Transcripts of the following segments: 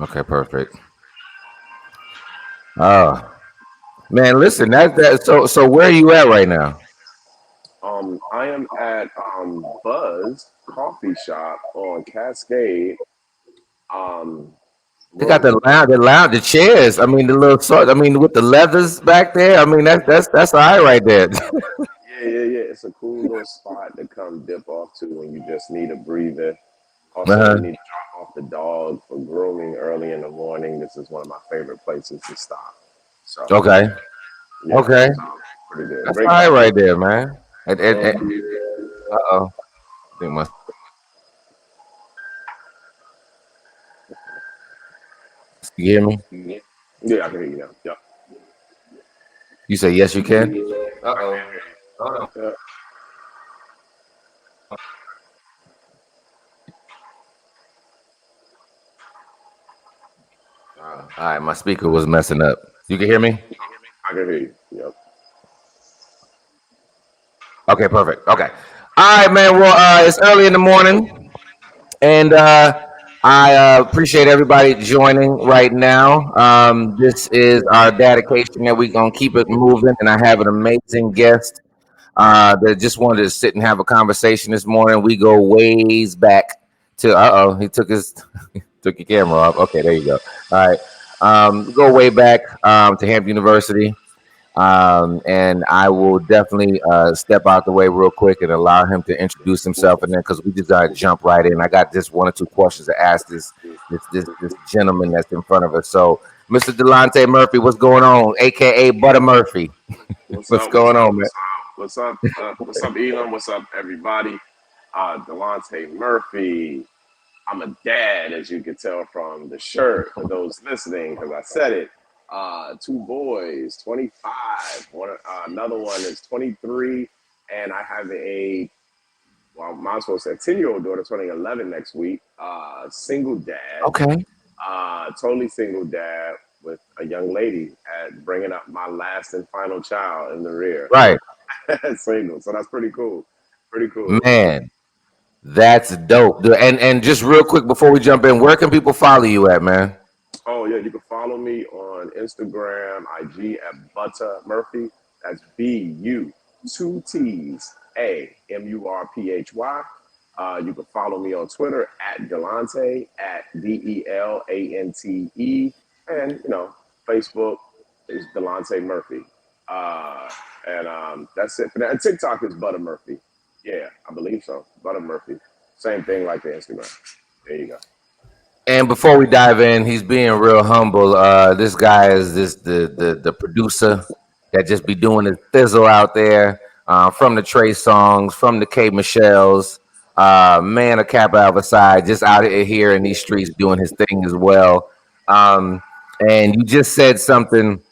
Okay, perfect. Oh man, listen, that's that. So where are you at right now? I am at Buzz Coffee Shop on Cascade. Um, They got Road. the chairs. I mean, the little sort. I mean, with the leathers back there. I mean, that's all right right there. Yeah. It's a cool little spot to come dip off to when you just need a breather. Also, you Uh-huh. need to drop off the dog for grooming early in the morning. This is one of my favorite places to stop. So, Okay. yeah, Okay. so pretty good. That's Great all right coffee. right there, man. Uh, Uh-oh. I think my. You hear me? yeah, I can hear you now. Yep. You say yes, you can. Uh-oh. Hold on. Yeah. All right, my speaker was messing up. You can hear me? I can hear you. Yep. Okay, perfect. Okay. All right, man. Well, it's early in the morning, and I appreciate everybody joining right now. This is our dedication that we're gonna keep it moving, and I have an amazing guest that just wanted to sit and have a conversation this morning. We go ways back to. He took his took your camera off. Okay, there you go. All right. We go way back to Hampton University. And I will definitely step out the way real quick and allow him to introduce himself, and then because we just gotta jump right in. I got just one or two questions to ask this gentleman that's in front of us. So, Mr. Delante Murphy, what's going on, aka Butter Murphy? What's What's up? What's going up? on, man? What's up? What's up? What's up, Elam? What's up, everybody? Delante Murphy. I'm a dad, as you can tell from the shirt. For those listening, because I said it. Two boys, 25. Another one is 23, and I have mine's supposed to say 10-year-old daughter turning 11 next week. Single dad, Okay. totally single dad with a young lady at bringing up my last and final child in the rear. Right, Single, so that's pretty cool. Pretty cool. man. That's dope. And just real quick before we jump in, where can people follow you at, man? Oh yeah, you can follow me on Instagram, IG at Butter Murphy. That's BU two T's AMURPHY. You can follow me on Twitter at Delante at DELANTE, and Facebook is Delante Murphy. Uh, and that's it for that. And TikTok is Butter Murphy. Yeah, I believe so. Butter Murphy. Same thing like the Instagram. There you go. And before we dive in, he's being real humble. This guy is the producer that just be doing his thizzle out there, from the Trey songs, from the K Michelle's, man, a cap out of a side, just out here in these streets doing his thing as well. Um, and you just said something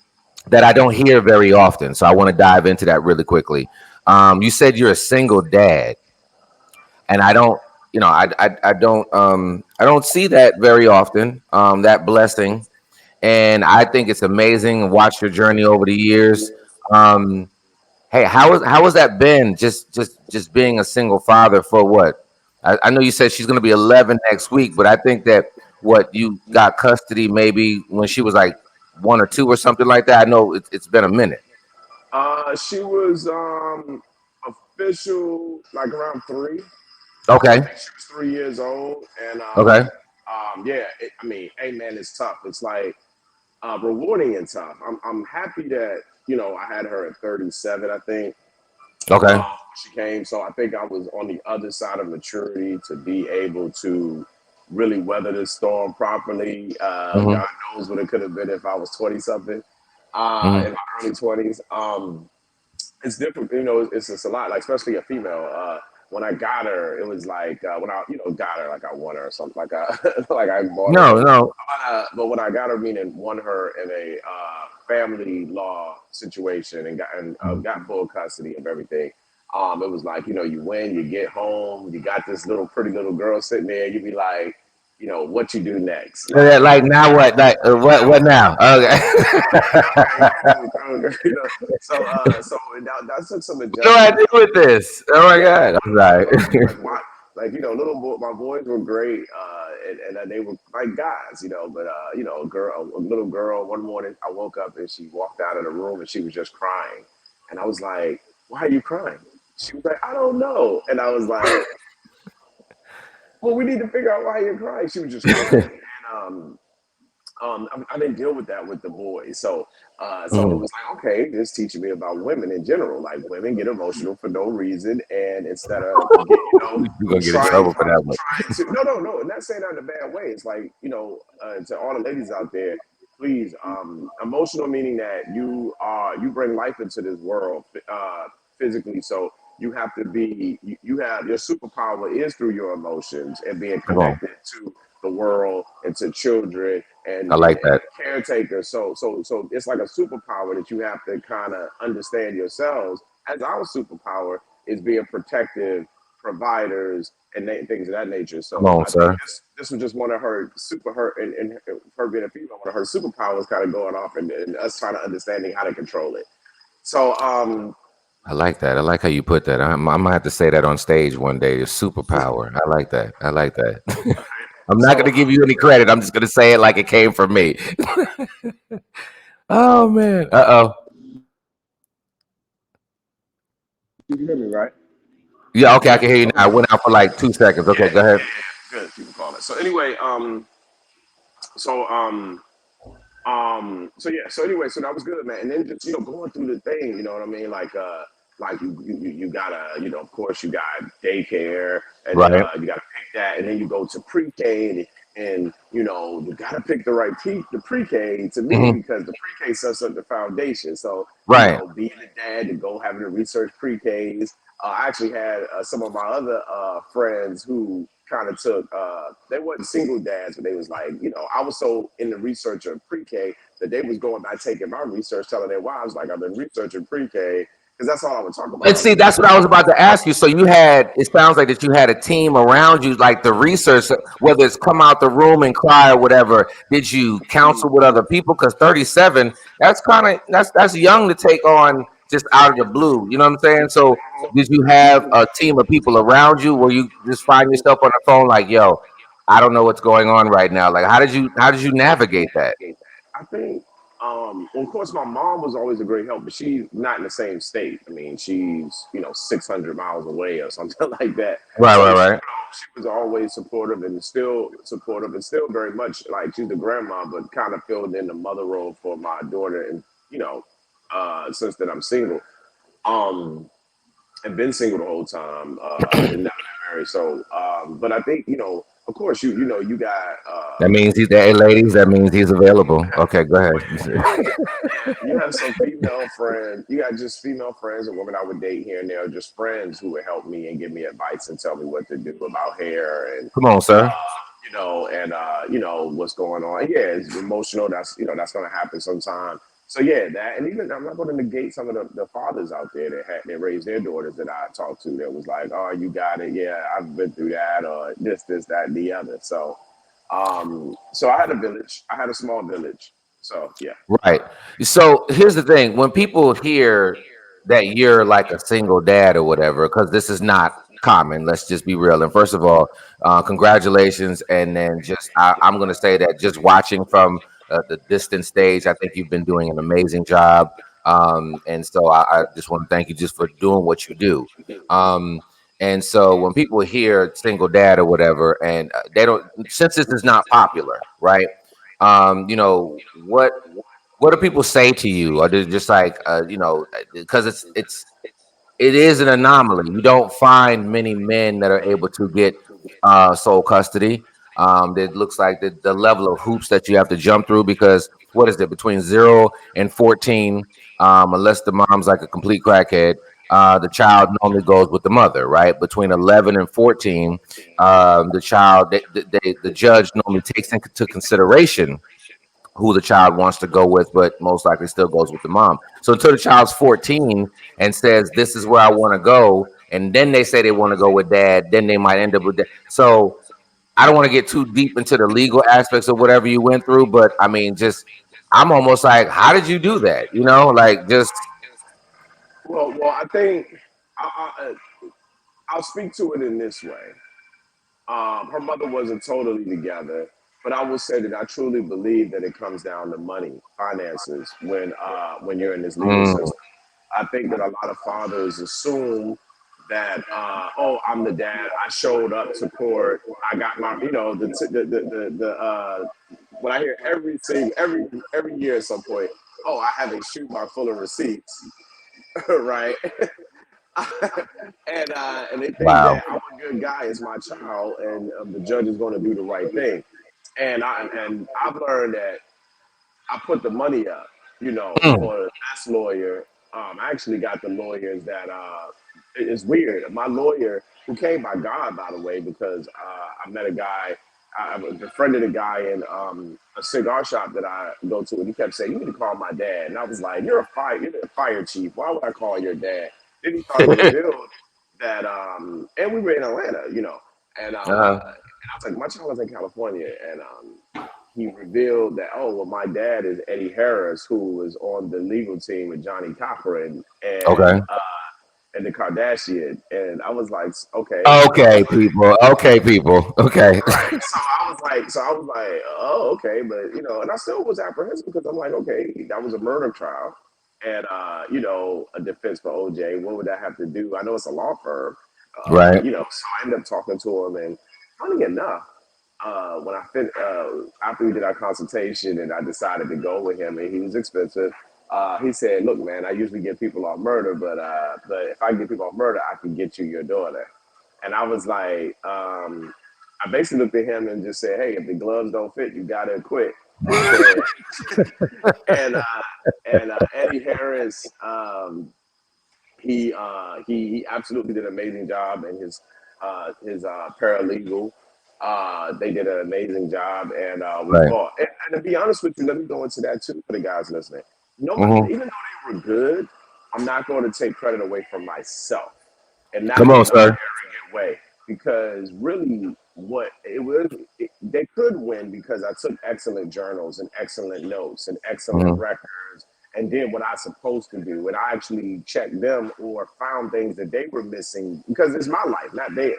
that I don't hear very often, so I want to dive into that really quickly. You said you're a single dad, and I don't, I don't see that very often. That blessing, and I think it's amazing. And watch your journey over the years. Um, hey, how has that been? Just being a single father for what? I know you said she's going to be 11 next week, but I think that what you got custody maybe when she was like one or two or something like that. I know it's been a minute. She was official like around three. I Okay. think she was 3 years old, and Okay. yeah. I mean, hey man, it's tough. It's like rewarding and tough. I'm happy that I had her at 37. I think Okay. she came, so I think I was on the other side of maturity to be able to really weather this storm properly. Hmm. God knows what it could have been if I was 20 something Hmm. in my early 20s. It's different, it's a lot, like especially a female. When I got her, it was like when I got her, like I won her or something, like I like I bought her or No, something. no. But when I got her, meaning won her in a family law situation and got full custody of everything. It was like you win, you get home, you got this little pretty little girl sitting there. You be like, what you do next, like. Like now what? Like what now? Okay. Okay, cool, cool. So that took some What do I adjustment. do with this? Oh my god! I'm sorry. Like, like little boy, my boys were great, and they were like guys, but a little girl. One morning, I woke up and she walked out of the room and she was just crying, and I was like, "Why are you crying?" She was like, "I don't know," and I was like, "Well, we need to figure out why you're crying." She was just crying, and I didn't deal with that with the boys. So it Mhm. was like, okay, this teaching me about women in general. Like women get emotional for no reason, and instead of You're gonna get in trying trouble for that one. trying to no, not saying that in a bad way. It's like to all the ladies out there, please, emotional meaning that you bring life into this world physically. So you have to be you have your superpower is through your emotions and being Come on, connected to the world and to children I and like that. caretakers. So it's like a superpower that you have to kind of understand yourselves. As our superpower is being protective providers and things of that nature. Come So on, I think sir. this was just one of her and her being a female, one of her superpowers kind of going off and us trying to understanding how to control it. So I like that. I like how you put that. I'm gonna have to say that on stage one day. Your superpower. I like that. I like that. I'm not so gonna give you any credit. I'm just gonna say it like it came from me. Oh man. Uh oh. you can hear me, right? Yeah. Okay. I can hear you now. I went out for like 2 seconds. Yeah, Okay. Go ahead. good. You can call it. So anyway, so um, so yeah, so anyway, so that was good, man. And then just going through the thing, you know what I mean? Like you gotta of course you got daycare, and then Right. you gotta pick that, and then you go to pre-K, and you gotta pick the right the pre-K to me Hmm. because the pre-K sets up the foundation. So Right. being a dad to go having to research pre-Ks. I actually had some of my other friends who kind of took they weren't single dads, but they was like, I was so in the research of pre-K that they was going back taking my research, telling their wives like I've been researching pre-K because that's all I would talk And about see, was that's what I was about to ask you. So you had, it sounds like that you had a team around you, like the research, whether it's come out the room and cry or whatever. Did you counsel with other people? Because 37, that's kind of that's young to take on just out of the blue. You know what I'm saying? So did you have a team of people around you where you just find yourself on the phone like, yo, I don't know what's going on right now. Like, how did you navigate that? I think, well, of course, my mom was always a great help, but she's not in the same state. I mean, she's 600 miles away or something like that. Right, So right, right. she was always supportive, and still very much like she's the grandma, but kind of filled in the mother role for my daughter, and since that I'm single, um, and been single the whole time, and never been married. So, but I think of course, you got. That means he's there, hey, ladies. That means he's available. Okay, go ahead. You have some female friends. You got just female friends or women I would date here and there, just friends who would help me and give me advice and tell me what to do about hair and Come on, sir. what's going on. Yeah, it's emotional. That's going to happen sometime. So yeah, that and even I'm not going to negate some of the fathers out there that raised their daughters that I talked to that was like, oh, you got it. Yeah, I've been through that or this, that, and the other. So I had a village. I had a small village. So yeah. Right. So here's the thing: when people hear that you're like a single dad or whatever, because this is not common. Let's just be real. And first of all, congratulations. And then I'm going to say that just watching from the distant stage, I think you've been doing an amazing job. And so I just want to thank you just for doing what you do. Um, and so when people hear single dad or whatever, and they don't, since this is not popular, right? What do people say to you? Or they're just like, because it is an anomaly. You don't find many men that are able to get sole custody. It looks like the level of hoops that you have to jump through because what is it between 0 and 14? Unless the mom's like a complete crackhead, the child normally goes with the mother, right? Between 11 and 14, the child, the judge normally takes into consideration who the child wants to go with, but most likely still goes with the mom. So until the child's 14 and says, "This is where I want to go," and then they say they want to go with dad, then they might end up with dad. So I don't want to get too deep into the legal aspects of whatever you went through, but I mean, just I'm almost like, how did you do that? Like just Well, I think I'll speak to it in this way. Her mother wasn't totally together, but I will say that I truly believe that it comes down to money, finances, when you're in this legal Mm, system. I think that a lot of fathers assume that, oh, I'm the dad. I showed up to court. I got my, what I hear every year at some point. Oh, I have a shoebox full of receipts, right? And they think wow. that I'm a good guy as my child, and the judge is going to do the right thing. And I've learned that I put the money up, Mm, for the best lawyer. I actually got the lawyers that it's weird. My lawyer, who came by God, by the way, because I met a guy, I befriended a guy in a cigar shop that I go to, and he kept saying, "You need to call my dad." And I was like, you're a fire chief. Why would I call your dad?" Then he started to reveal that, and we were in Atlanta, uh, and I was like, my child was in California, and he revealed that, oh, well, my dad is Eddie Harris, who was on the legal team with Johnny Cochran okay. and the Kardashian. And I was like, okay. So I was Okay, people. Okay, people. Okay. right. So I was like, oh, okay, but and I still was apprehensive because I'm like, okay, that was a murder trial, and a defense for OJ. What would that have to do? I know it's a law firm, Right. So I ended up talking to him, and funny enough, after we did our consultation and I decided to go with him, and he was expensive. He said, "Look, man, I usually get people off murder, but if I get people off murder, I can get you your daughter." And I was like, I basically looked at him and just said, "Hey, if the gloves don't fit, you gotta quit." I said, and Eddie Harris, he absolutely did an amazing job, and his paralegal, they did an amazing job, and we Right. fought. And to be honest with you, let me go into that too for the guys listening. Nobody, Hmm. even though they were good, I'm not going to take credit away from myself, and not Come in on, an sir. arrogant way, because really, they could win because I took excellent journals and excellent notes and excellent Hmm. records and did what I was supposed to do. And I actually checked them or found things that they were missing because it's my life, not theirs.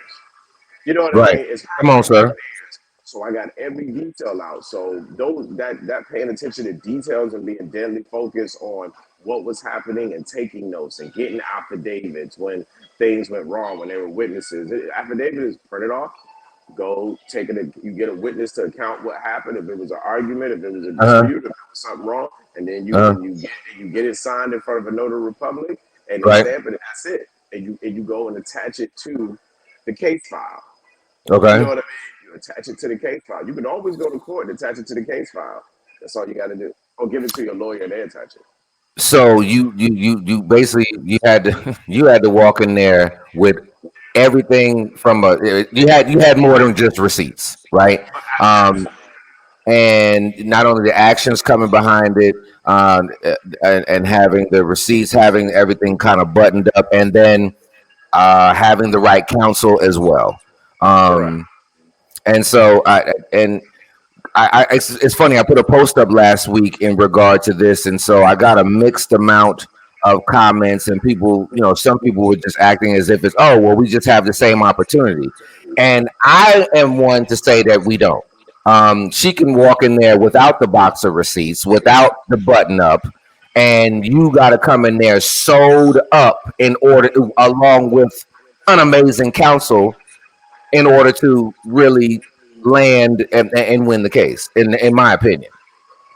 You know what I Right. mean? It's Come her on, life, not sir. theirs. So I got every detail out. So those that paying attention to details and being deadly focused on what was happening and taking notes and getting affidavits when things went wrong, when they were witnesses. Affidavit is printed off, go take it. You get a witness to account what happened. If it was an argument, if it was a Uh huh. dispute, if it was something wrong, and then Uh huh. you get it signed in front of a notary public, and they Right. stamp it, and that's it. And you go and attach it to the case file. You know Okay. what I mean? You attach it to the case file. You can always go to court and attach it to the case file. That's all you got to do. Or give it to your lawyer and they attach it. So you basically you had to walk in there with everything from a you had more than just receipts, right? Um, Absolutely. and not only the actions coming behind it, and having the receipts, having everything kind of buttoned up, and then having the right counsel as well. Correct. And so it's funny. I put a post up last week in regard to this, and so I got a mixed amount of comments, and people, some people were just acting as if it's, oh, well, we just have the same opportunity, and I am one to say that we don't. She can walk in there without the box of receipts, without the button up, and you got to come in there sewed up in order, along with an amazing counsel in order to really land and win the case, in my opinion.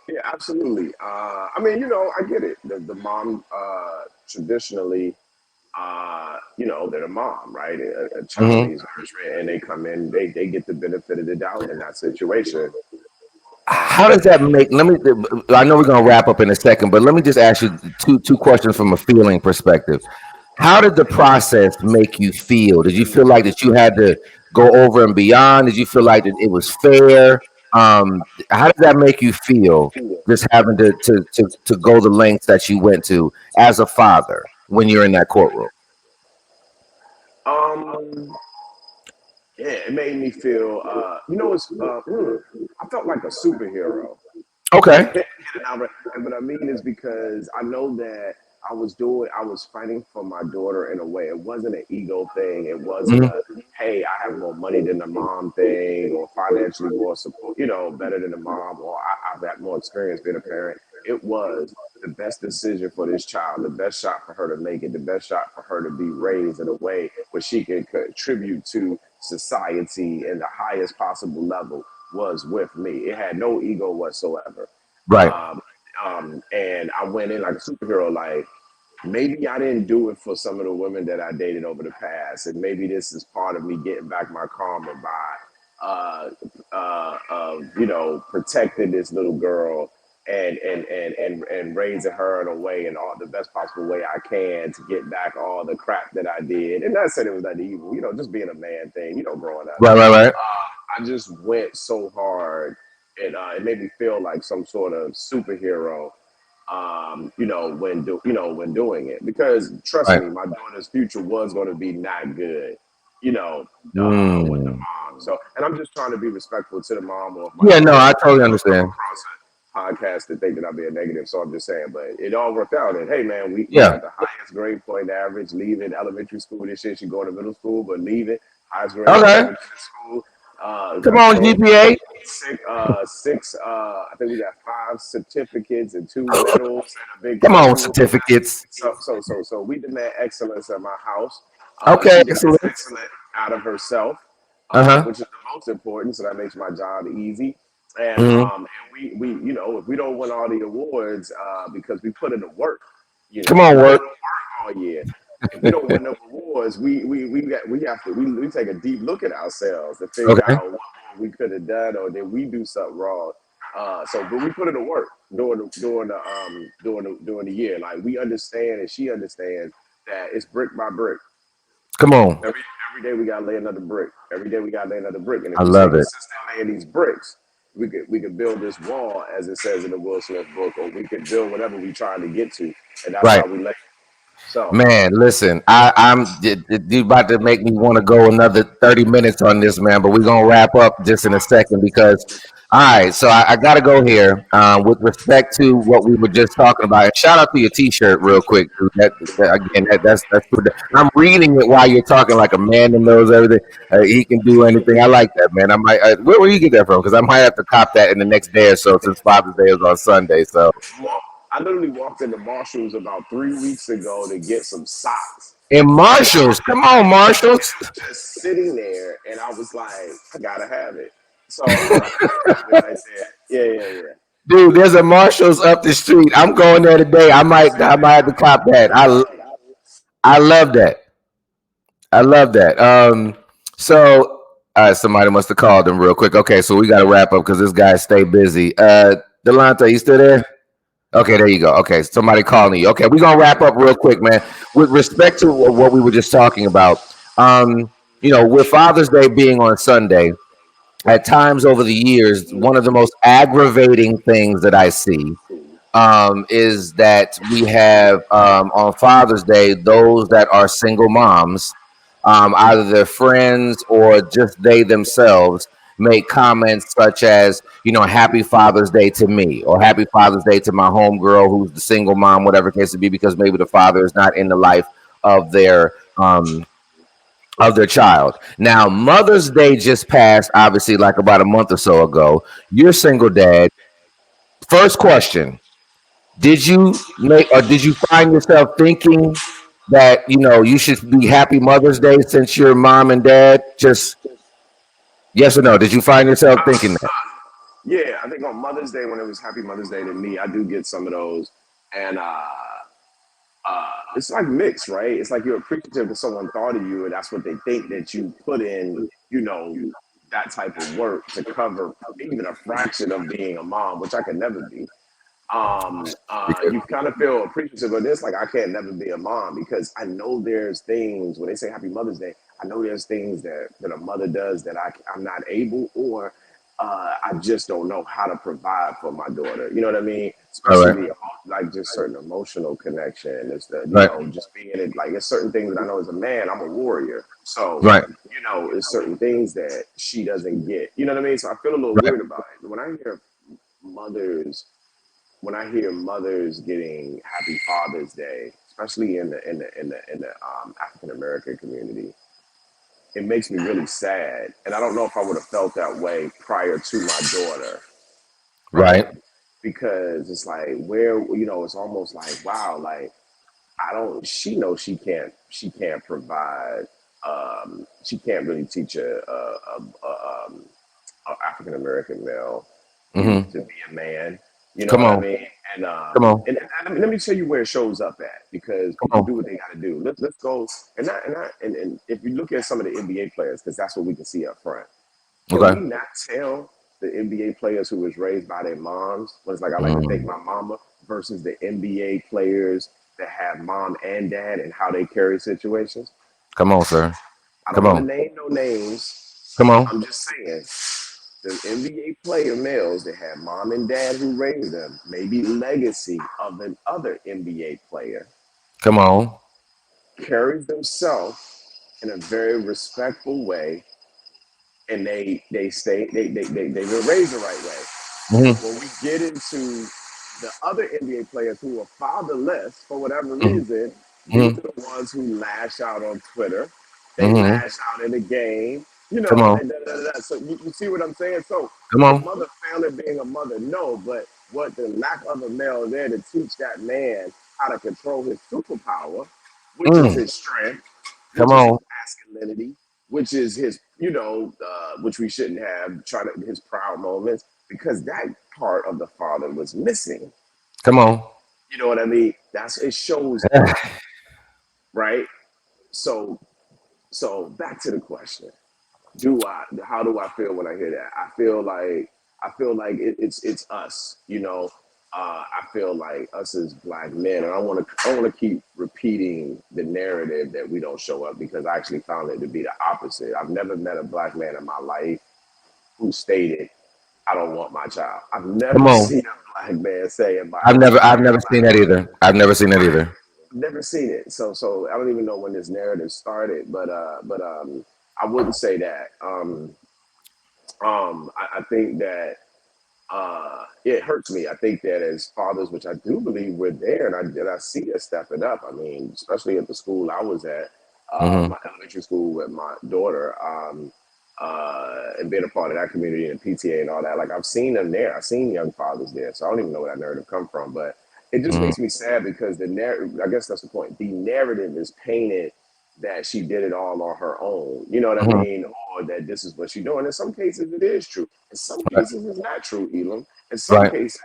Yeah, absolutely. I mean, I get it. The mom, traditionally, they're the mom, right? A child Hmm. needs nourishment, and they come in, they get the benefit of the doubt in that situation. How does that make? Let me. I know we're gonna wrap up in a second, but let me just ask you two questions from a feeling perspective. How did the process make you feel? Did you feel like that you had to go over and beyond? Did you feel like that it was fair? How did that make you feel? Just having to go the lengths that you went to as a father when you're in that courtroom. Um, yeah, it made me feel, I felt like a superhero. Okay. But I mean is because I know that I was fighting for my daughter in a way. It wasn't an ego thing. It wasn't Mhm. a, hey, I have more money than the mom thing, or financially more support, better than the mom, or I've got more experience being a parent. It was the best decision for this child, the best shot for her to make it, the best shot for her to be raised in a way where she can contribute to society in the highest possible level was with me. It had no ego whatsoever. Right. Um, and I went in like a superhero, like maybe I didn't do it for some of the women that I dated over the past, and maybe this is part of me getting back my karma by, protecting this little girl and raising her in a way in all the best possible way I can to get back all the crap that I did. And not saying it was that evil, just being a man thing, growing up. Right. Right. Right. I just went so hard, and it made me feel like some sort of superhero, when doing it. Because trust Right. me, my daughter's future was going to be not good, with the Mm. mom. So, and I'm just trying to be respectful to the mom, or if my Yeah. No, daughter I ever totally understand. come across a podcast to think that I'm being negative. So I'm just saying, but it all worked out. And hey, man, we Yeah. got the highest grade point average leaving elementary school this year. She going to middle school, but leaving highest grade point Okay. average in school. Come A on, total GPA. six. I think we got 5 certificates and 2 medals and a big Come on, festival. certificates. So we demand excellence at my house. Okay. She demands Excellent. excellence out of herself, Uh huh. which is the most important. So that makes my job easy. And Hmm. we if we don't win all the awards because we put in the work, Come we on, put in work. the work all year. If we don't win no awards, we have to we take a deep look at ourselves to figure Okay. out what more we could have done, or did we do something wrong. But we put in the work during the year. Like we understand and she understands that it's brick by brick. Come on. Every day we gotta lay another brick. Every day we gotta lay another brick. And if I we stay love it. consistent laying these bricks, we could build this wall, as it says in the Will Smith book, or we could build whatever we're trying to get to. And that's Right. how we lay. So Man, listen, you about to make me want to go another 30 minutes on this, man, but we're going to wrap up just in a second because, all right, so I got to go here with respect to what we were just talking about. And shout out to your T-shirt real quick, dude. Again, that's good. I'm reading it while you're talking like a man that knows everything. He can do anything. I like that, man. I might, where you get that from? Because I might have to cop that in the next day or so since Father's Day is on Sunday. So I literally walked into Marshalls about 3 weeks ago to get some socks. in And Marshalls, come on, Marshalls. just sitting there, and I was like, I gotta have it. So right there. Yeah. Dude, there's a Marshalls up the street. I'm going there today. I might have to cop that. I love that. I love that. So somebody must have called him real quick. Okay, so we got to wrap up because this guy stay busy. Delante, you still there? Okay, there you go. Okay, somebody calling you. Okay, we're gonna wrap up real quick, man. With respect to what we were just talking about, with Father's Day being on Sunday, at times over the years, one of the most aggravating things that I see is that we have on Father's Day those that are single moms, either their friends or just they themselves make comments such as, Happy Father's Day to me, or Happy Father's Day to my homegirl who's the single mom, whatever case it be, because maybe the father is not in the life of their child. Now, Mother's Day just passed, obviously, like about a month or so ago. You're a single dad. First question: did you find yourself thinking that you should be Happy Mother's Day since you're mom and dad? Just yes or no? Did you find yourself thinking that? Yeah, I think on Mother's Day, when it was Happy Mother's Day to me, I do get some of those. And it's like mixed, right? It's like you're appreciative that someone thought of you, and that's what they think that you put in, that type of work to cover even a fraction of being a mom, which I could never be. You kind of feel appreciative of this. Like I can't never be a mom because I know there's things when they say Happy Mother's Day. I know there's things that a mother does that I'm not able, or I just don't know how to provide for my daughter. You know what I mean? All right, Especially like just certain emotional connection. It's the right, just being it. Like it's certain things that I know as a man, I'm a warrior. So right, it's certain things that she doesn't get. You know what I mean? So I feel a little right. weird about it mothers when I hear mothers getting Happy Father's Day especially in the African American community, it makes me really sad. And I don't know if I would have felt that way prior to my daughter, right? Right. Because it's like where it's almost like wow, like I don't. She knows she can't provide. She can't really teach a African American male Hmm. to be a man. You know Come what I on. mean? And Come on. let me tell you where it shows up at because Come people on. do what they got to do. Let's go and if you look at some of the NBA players, because that's what we can see up front. Can we Okay. not tell the NBA players who was raised by their moms? When it's like I like to thank Mm. my mama versus the NBA players that have mom and dad and how they carry situations. Come on, sir. I don't Come want to on. name no names. Come on. I'm just saying the NBA player males that had mom and dad who raised them, maybe legacy of another NBA player, Come on. carries themselves in a very respectful way, and they were raised the right way. Hmm. When we get into the other NBA players who are fatherless for whatever Hmm. reason, these Hmm. are the ones who lash out on Twitter. They Hmm. lash out in the game, Come on. and da, da, da, da. So you see what I'm saying? So Come is the on. mother failing being a mother? No, but what the lack of a male there to teach that man how to control his superpower, which is Mm. his strength, Come which is his on. masculinity, which is his, which we shouldn't have, trying to his proud moments, because that part of the father was missing. Come on. You know what I mean? That's it shows up, right? So back to the question. How do I feel when I hear that? I feel like it's us, I feel like us as black men, and I want to keep repeating the narrative that we don't show up because I actually found it to be the opposite. I've never met a black man in my life who stated, "I don't want my child." I've Come never on. seen a black man say it by I've his never entire I've never seen that life. either. I've never seen that either. Never seen it. So I don't even know when this narrative started, but I wouldn't say that. I think that it hurts me. I think that as fathers, which I do believe we're there, and I see us stepping up. I mean, especially at the school I was at, Hmm. my elementary school with my daughter, and being a part of that community and PTA and all that. Like I've seen them there. I've seen young fathers there. So I don't even know where that narrative come from, but it just Hmm. makes me sad because the narrative. I guess that's the point. The narrative is painted that she did it all on her own. You know what I Hmm. mean? Or that this is what she's doing. In some cases, it is true. In some Right. cases, it's not true, Elam. In some Right. cases,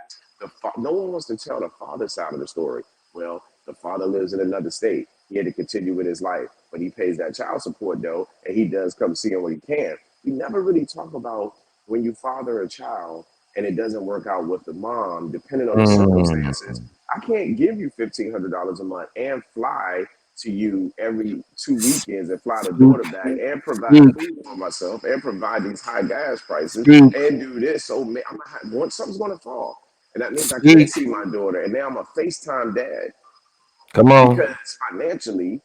no one wants to tell the father side of the story. Well, the father lives in another state. He had to continue with his life, but he pays that child support though, and he does come see him when he can. We never really talk about when you father a child and it doesn't work out with the mom, depending on the circumstances. Mm. I can't give you $1,500 a month and fly to you every 2 weekends and fly the Speak. daughter back and provide Speak. food for myself and provide these high gas prices Speak. and do this. So man, something's gonna fall, and that means I can't Speak. see my daughter. And now I'm a FaceTime dad Come on. because financially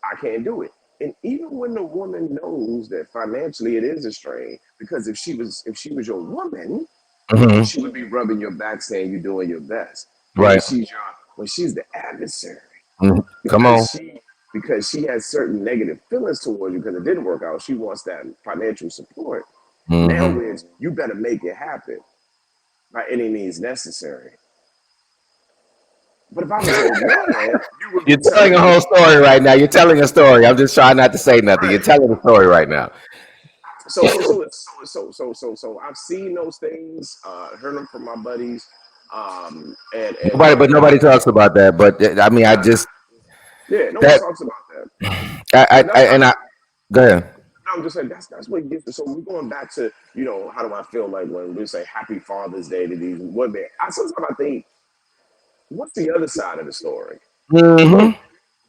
I can't do it. And even when the woman knows that financially it is a strain, because if she was your woman, Hmm. she would be rubbing your back saying you're doing your best. But Right. when she's the adversary, Mhm. Come because on. she has certain negative feelings towards you because it didn't work out. She wants that financial support. Now Hmm. is you better make it happen by any means necessary. But if I was your man, you would You're be telling a telling me, whole story right now. You're telling a story. I'm just trying not to say nothing. You're right? telling a story right now. So I've seen those things, heard them from my buddies, and But nobody talks about that. But I mean, I nah, just yeah, no one that talks about that. And I and I go ahead. I'm just saying that's what gets. So we're going back to how do I feel like when we say Happy Father's Day to these women? Sometimes I think, what's the other side of the story? Hmm.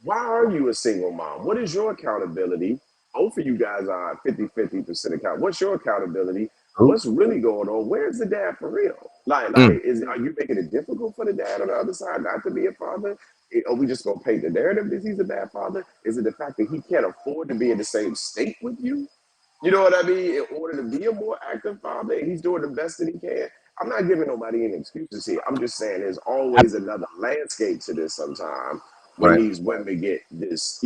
Why are you a single mom? What is your accountability? Both of you guys are 50% account. What's your accountability? What's really going on? Where's the dad for real? Mm. Are you making it difficult for the dad on the other side not to be a father? Are we just gonna paint the narrative that he's a bad father? Is it the fact that he can't afford to be in the same state with you? You know what I mean? In order to be a more active father, and he's doing the best that he can. I'm not giving nobody any excuses here. I'm just saying there's always another landscape to this sometimes when Right. these women get this,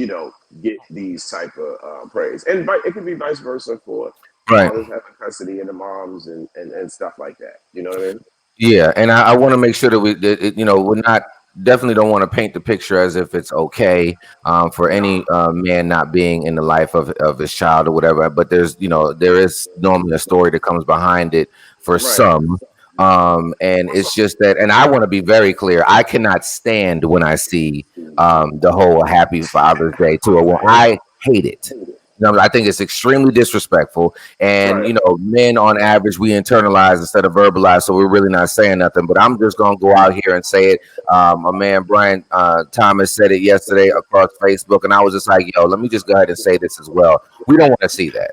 get these type of praise, and it can be vice versa for Right. fathers having custody and the moms and stuff like that. You know what I mean? Yeah, and I want to make sure that we're not definitely don't want to paint the picture as if it's okay for No, any man not being in the life of his child or whatever. But there is normally a story that comes behind it for right. some, and What's it's up? just that. And I want to be very clear. I cannot stand when I see the whole Happy Father's Day tour. Well, I hate it. I think it's extremely disrespectful. And Right. men on average we internalize instead of verbalize, so we're really not saying nothing. But I'm just gonna go out here and say it. My man Brian Thomas said it yesterday across Facebook, and I was just like, "Yo, let me just go ahead and say this as well. We don't want to see that.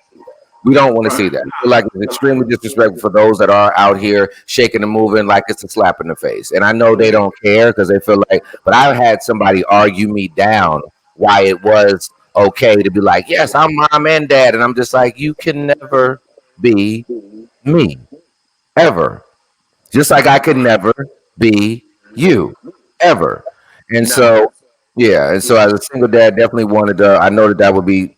We don't want to see Right. that. I feel like it's extremely disrespectful for those that are out here shaking and moving like it's a slap in the face. And I know they don't care because they feel like, but I had somebody argue me down why it was okay to be like, yes, I'm mom and dad. And I'm just like, you can never be me, ever. Just like I could never be you, ever. And Never. so, yeah. And so as a single dad, definitely wanted to, I know that that would be,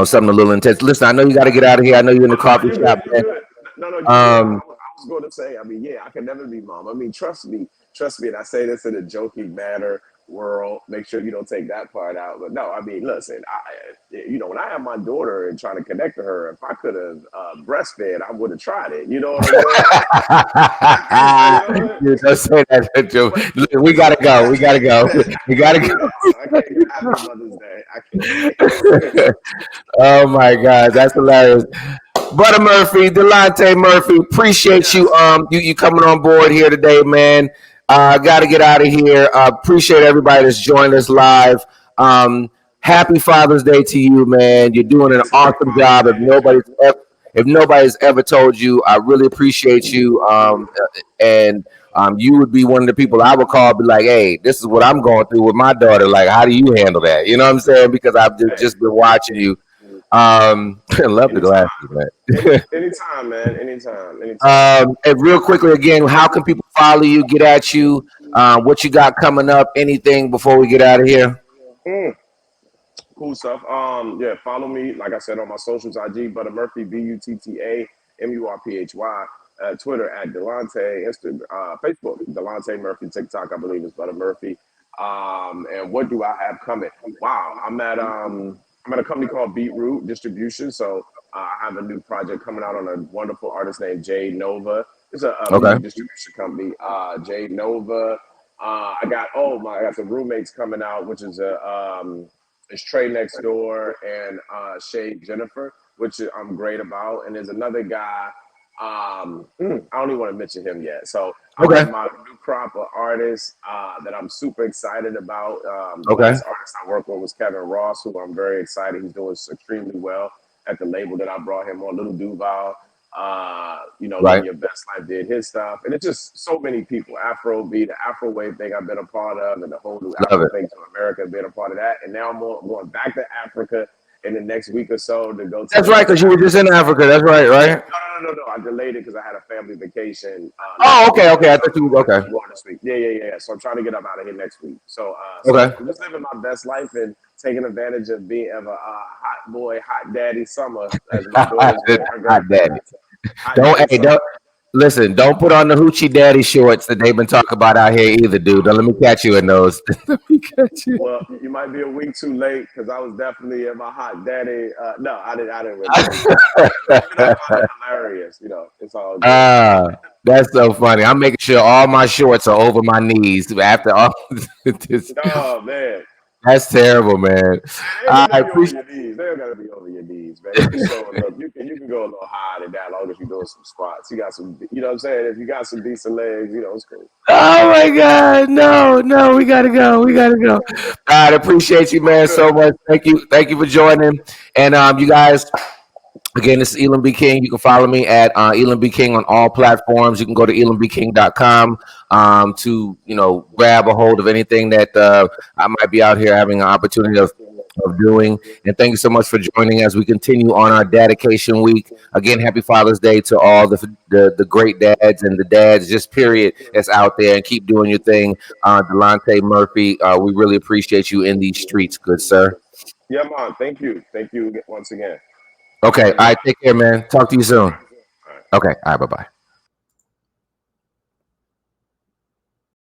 something a little intense. Listen, I know you got to get out of here. I know you're in the Oh, no, coffee you shop, good. You man. good. No, no, you good. Um, I was going to say. I mean, yeah, I can never be mom. I mean, trust me. And I say this in a joking manner. World, make sure you don't take that part out. But no, I mean, listen. When I have my daughter and trying to connect to her, if I could have breastfed, I would have tried it. You know what I'm saying? You know what? you don't say that, Joe. But Look, we gotta go. We gotta go. I We can't gotta do that. So I can't. Happy Mother's Day. I can't. go. Oh my God, that's hilarious. Brother Murphy, Delante Murphy, appreciate you. Yes. You coming on board here today, man. Got to get out of here. Appreciate everybody that's joined us live. Happy Father's Day to you, man. You're doing an Yes. Happy awesome Father's job. Day to you. If nobody's ever told you, I really appreciate you. And you would be one of the people I would call, be like, hey, this is what I'm going through with my daughter. Like, how do you handle that? You know what I'm saying? Because I've Hey, just been watching you. I love the anytime. glasses, man. Anytime, man. Anytime. Anytime. And real quickly again, how can people follow you, get at you? What you got coming up? Anything before we get out of here? Mm. Cool stuff. Yeah, follow me, like I said, on my socials, IG, Butter Murphy, BUTTAMURPHY, Twitter at Delante, Instagram, Facebook, Delante Murphy, TikTok, I believe is Butter Murphy. And what do I have coming? Wow, I'm at a company called Beetroot Distribution. So I have a new project coming out on a wonderful artist named Jay Nova. It's a Okay. music distribution company. Jay Nova. I got some roommates coming out, which is it's Trey Next Door and Shay Jennifer, which I'm great about. And there's another guy. I don't even want to mention him yet. So I got Okay. my new crop of artists that I'm super excited about. The Okay. last artist I worked with was Kevin Ross, who I'm very excited. He's doing extremely well at the label that I brought him on, Little Duval. Living Right. Your Best Life did his stuff, and it's just so many people. Afro beat, the Afro wave thing I've been a part of, and the whole new Love Afro it. thing to America, been a part of that. And now I'm going back to Africa in the next week or so to go to That's the right, West because you were just African. in Africa. That's right, right? No. I delayed it because I had a family vacation Oh, next okay, week. okay. I So thought you I'm was okay. going this week. Yeah. So I'm trying to get up out of here next week. So Okay. I'm just living my best life and taking advantage of being of a hot boy, hot daddy summer, as my daughter's It's getting her hot daddy. grandparents. Hot Don't daddy hey, summer. don't listen. Don't put on the hoochie daddy shorts that they've been talking about out here either, dude. Don't let me catch you in those. Let me catch you. Well, you might be a week too late because I was definitely in my hot daddy. No, I didn't really do that. Even though I found it hilarious, it's all good. Ah, that's so funny. I'm making sure all my shorts are over my knees after all this. Oh man, That's terrible, man. they don't I gotta be over appreciate. your knees. They don't gotta be over your knees, man. You can show a little. You can go a little higher than that, as long as you're doing some squats. You got some, what I'm saying. If you got some decent legs, it's cool. Oh my God, no, no, we gotta go. We gotta go. I appreciate you, All man, so good. much. Thank you for joining. And you guys, again, this is Elam B. King. You can follow me at Elam B. King on all platforms. You can go to elambking.com to grab a hold of anything that I might be out here having an opportunity of of doing. And thank you so much for joining as we continue on our Dadication week. Again, happy Father's Day to all the great dads and the dads, just period, that's out there, and keep doing your thing. Delante Murphy, we really appreciate you in these streets, good sir. Yeah, man. Thank you. Thank you once again. Okay, all right, take care, man. Talk to you soon. All right. Okay, all right, bye bye.